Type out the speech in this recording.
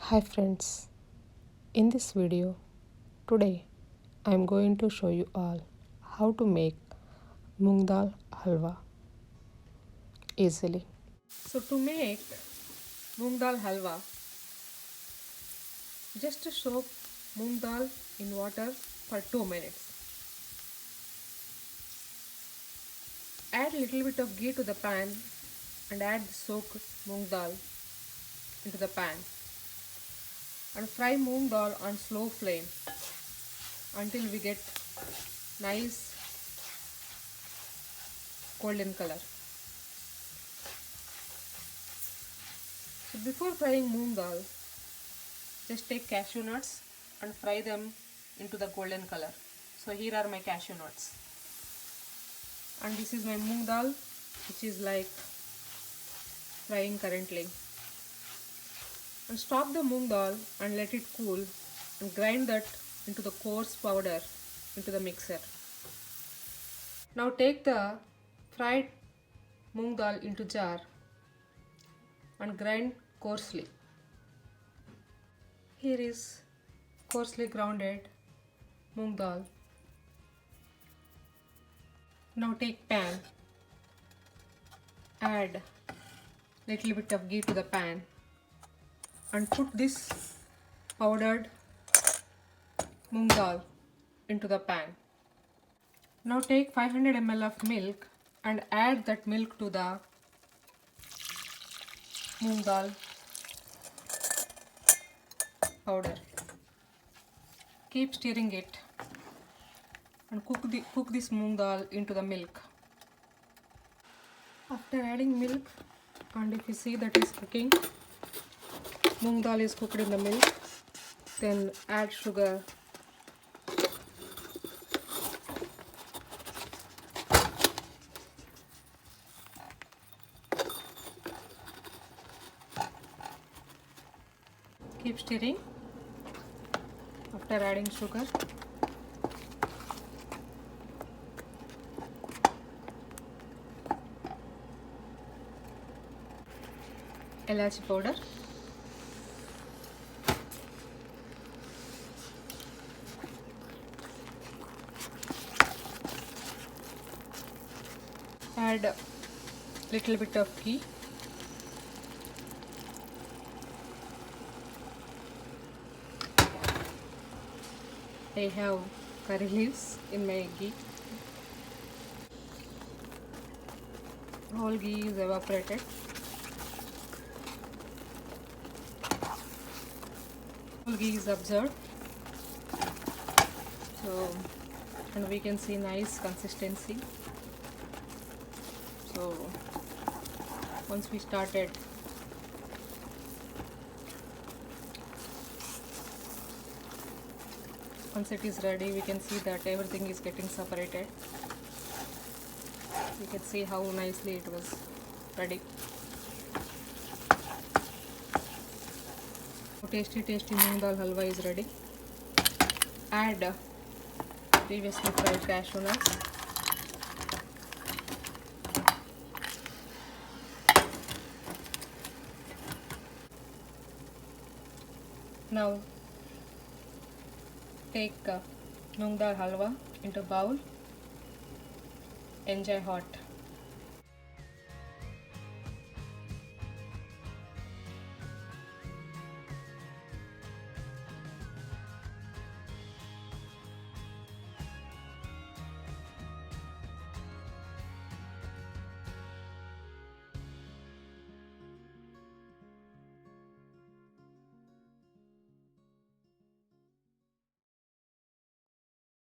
Hi friends, in this video today I am going to show you all how to make moongdal halwa easily. So to make moongdal halwa, just soak moong dal in water for 2 minutes. Add little bit of ghee to the pan and add the soaked moong dal into the pan and fry moong dal on slow flame until we get nice golden color. So before frying moong dal, just take cashew nuts and fry them into the golden color. So here are my cashew nuts. And this is my moong dal, which is like frying currently. And stop the moong dal and let it cool and grind that into the coarse powder into the mixer. Now take the fried moong dal into jar and grind coarsely. Here is coarsely grounded moong dal. Now take pan, add little bit of ghee to the pan and put this powdered moong dal into the pan. Now take 500 ml of milk and add that milk to the moong dal powder. Keep stirring it and cook this moong dal into the milk. After adding milk, and if you see that is cooking, moong dal is cooked in the milk, then add sugar. Keep stirring after adding sugar. Elachi powder, add little bit of ghee, I have curry leaves in my ghee. Whole ghee is evaporated. Whole ghee is absorbed. So, and we can see nice consistency. So, once we started, once it is ready, we can see that everything is getting separated. You can see how nicely it was ready. Tasty moong dal halwa is ready. Add previously fried cashew nuts. Now take moong dal halwa into bowl. Enjoy hot.